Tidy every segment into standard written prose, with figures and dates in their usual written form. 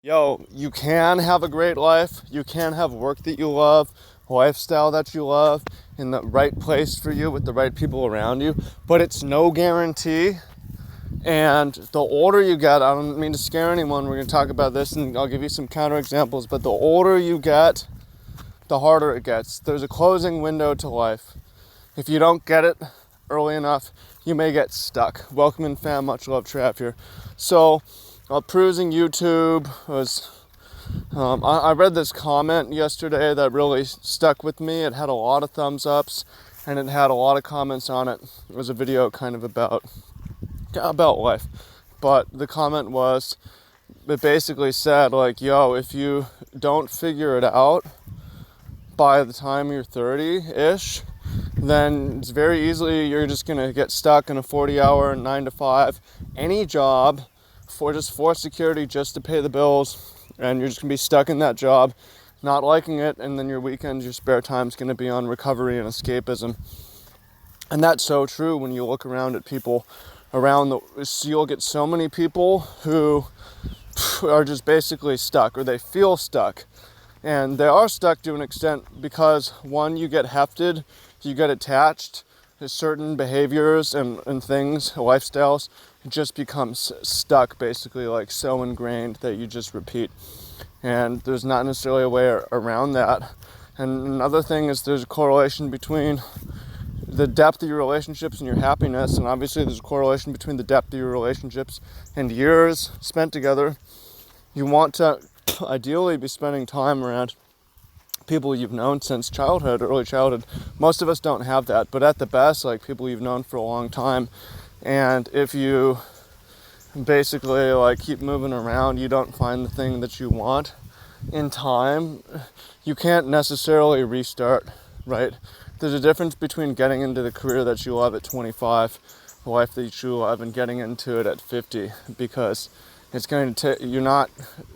Yo, you can have a great life. You can have work that you love, lifestyle that you love, in the right place for you with the right people around you, but it's no guarantee. And the older you get, I don't mean to scare anyone, we're going to talk about this and I'll give you some counter examples, but the older you get, the harder it gets. There's a closing window to life. If you don't get it early enough, you may get stuck. Welcome in, fam. Much love, Trav here. So, perusing YouTube I read this comment yesterday that really stuck with me. It had a lot of thumbs ups and it had a lot of comments on it. It was a video kind of about life. But the comment was, it basically said like, yo, if you don't figure it out by the time you're 30-ish, then it's very easily you're just going to get stuck in a 40-hour 9 to 5 any job for security, just to pay the bills, and you're just going to be stuck in that job not liking it, and then your weekends, your spare time is going to be on recovery and escapism. And that's so true when you look around at people you'll get so many people who are just basically stuck, or they feel stuck. And they are stuck to an extent because, one, you get hefted, you get attached to certain behaviors and things, lifestyles, it just becomes stuck, basically, like so ingrained that you just repeat. And there's not necessarily a way around that. And another thing is there's a correlation between the depth of your relationships and your happiness, and obviously there's a correlation between the depth of your relationships and years spent together. You want to ideally be spending time around people you've known since childhood, early childhood. Most of us don't have that, but at the best, like people you've known for a long time. And if you basically like keep moving around, you don't find the thing that you want in time, you can't necessarily restart, right? There's a difference between getting into the career that you love at 25, the life that you love, and getting into it at 50, because it's going to you're not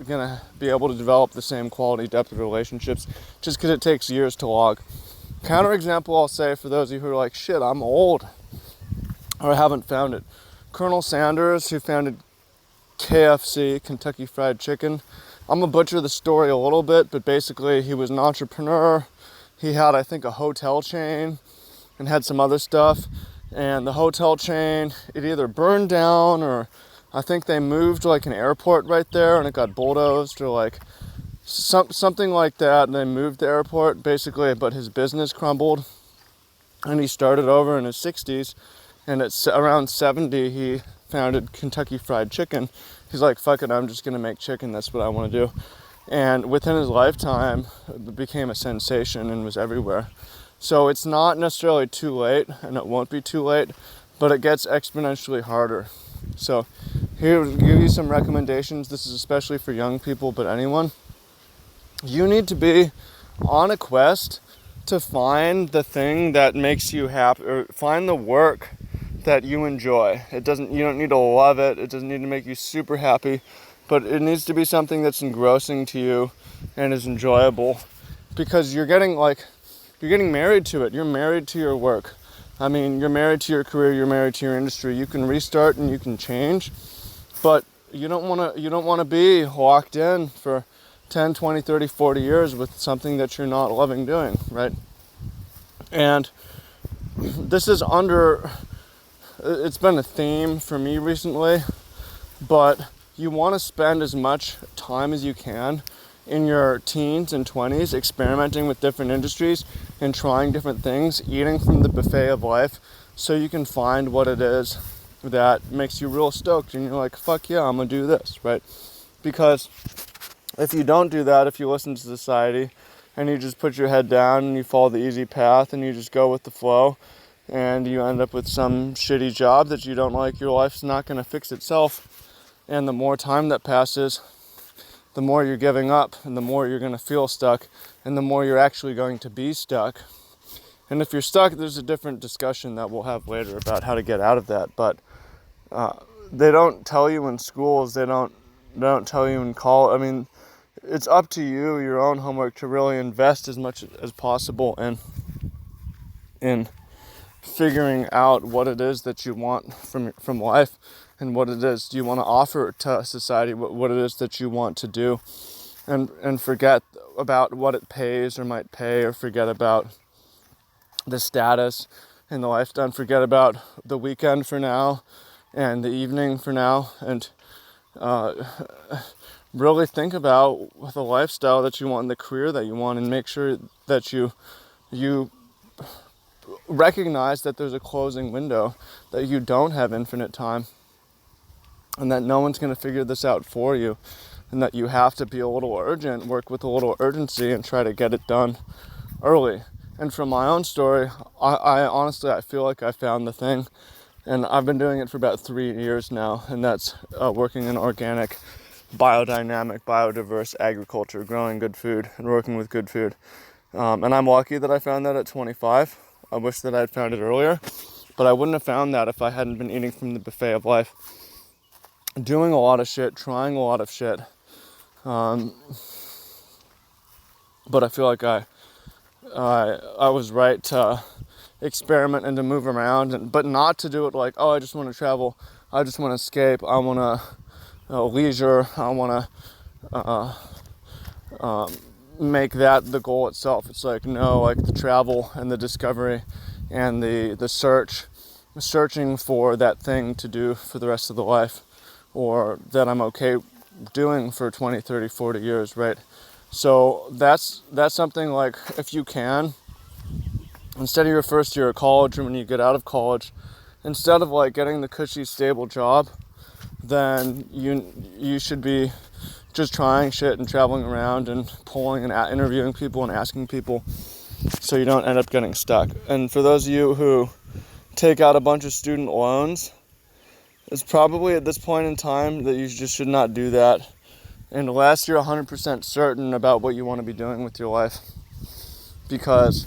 going to be able to develop the same quality depth of relationships just because it takes years to log. Counter example I'll say for those of you who are like, shit, I'm old, or haven't found it. Colonel Sanders, who founded KFC, Kentucky Fried Chicken. I'm going to butcher the story a little bit, but basically he was an entrepreneur. He had, I think, a hotel chain and had some other stuff. And the hotel chain, it either burned down, or I think they moved like an airport right there and it got bulldozed, or like something like that. And they moved the airport basically, but his business crumbled and he started over in his 60s. And at around 70, he founded Kentucky Fried Chicken. He's like, fuck it, I'm just going to make chicken. That's what I want to do. And within his lifetime, it became a sensation and was everywhere. So it's not necessarily too late, and it won't be too late, but it gets exponentially harder. So here, I'll give you some recommendations. This is especially for young people, but anyone. You need to be on a quest to find the thing that makes you happy, or find the work that you enjoy. You don't need to love it. It doesn't need to make you super happy, but it needs to be something that's engrossing to you and is enjoyable, because you're getting married to it. You're married to your work. I mean, you're married to your career, you're married to your industry. You can restart and you can change, but you don't want to be locked in for 10, 20, 30, 40 years with something that you're not loving doing, right? And this is it's been a theme for me recently, but you want to spend as much time as you can in your teens and 20s experimenting with different industries and trying different things, eating from the buffet of life, so you can find what it is that makes you real stoked and you're like, fuck yeah, I'm gonna do this, right? Because if you don't do that, if you listen to society and you just put your head down and you follow the easy path and you just go with the flow, and you end up with some shitty job that you don't like, your life's not going to fix itself. And the more time that passes, the more you're giving up, and the more you're going to feel stuck, and the more you're actually going to be stuck. And if you're stuck, there's a different discussion that we'll have later about how to get out of that. But they don't tell you in schools, they don't tell you in college. I mean, it's up to you, your own homework, to really invest as much as possible in figuring out what it is that you want from life and what it is you want to offer to society, what it is that you want to do, and forget about what it pays or might pay, or forget about the status and the lifestyle, and forget about the weekend for now and the evening for now, and really think about the lifestyle that you want and the career that you want, and make sure that you recognize that there's a closing window, that you don't have infinite time, and that no one's going to figure this out for you, and that you have to be a little urgent, work with a little urgency, and try to get it done early. And from my own story, I honestly, I feel like I found the thing, and I've been doing it for about 3 years now, and that's working in organic, biodynamic, biodiverse agriculture, growing good food and working with good food. And I'm lucky that I found that at 25. I wish that I'd found it earlier, but I wouldn't have found that if I hadn't been eating from the buffet of life, doing a lot of shit, trying a lot of shit. But I feel like I was right to experiment and to move around, but not to do it like, oh, I just want to travel, I just want to escape, I want to leisure, I want to make that the goal itself. It's like, no, like the travel and the discovery and the searching for that thing to do for the rest of the life, or that I'm okay doing for 20, 30, 40 years, right? So that's something like, if you can, instead of your first year of college, or when you get out of college, instead of like getting the cushy, stable job, then you should be just trying shit and traveling around and polling and interviewing people and asking people, so you don't end up getting stuck. And for those of you who take out a bunch of student loans, it's probably at this point in time that you just should not do that unless you're 100% certain about what you want to be doing with your life. Because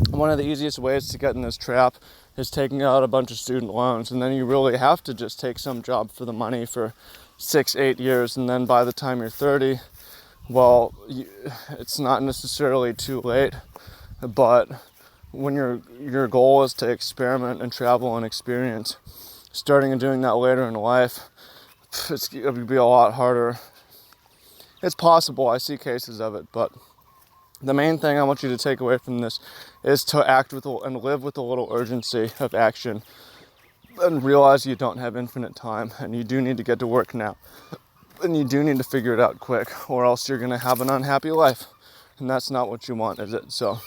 one of the easiest ways to get in this trap is taking out a bunch of student loans, and then you really have to just take some job for the money for 6-8 years, and then by the time you're 30, well, it's not necessarily too late, but when your goal is to experiment and travel and experience, starting and doing that later in life, it would be a lot harder. It's possible, I see cases of it, but the main thing I want you to take away from this is to act with and live with a little urgency of action, and realize you don't have infinite time, and you do need to get to work now, and you do need to figure it out quick, or else you're going to have an unhappy life, and that's not what you want, is it? So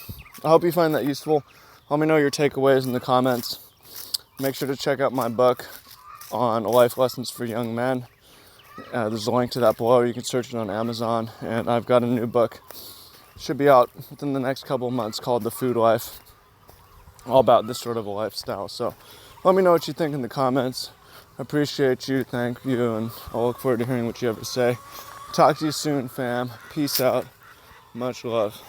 I hope you find that useful. Let me know your takeaways in the comments. Make sure to check out my book on life lessons for young men. There's a link to that below. You can search it on Amazon. And I've got a new book, should be out within the next couple of months, called The Food Life, all about this sort of a lifestyle. So let me know what you think in the comments. I appreciate you, thank you, and I'll look forward to hearing what you have to say. Talk to you soon, fam. Peace out. Much love.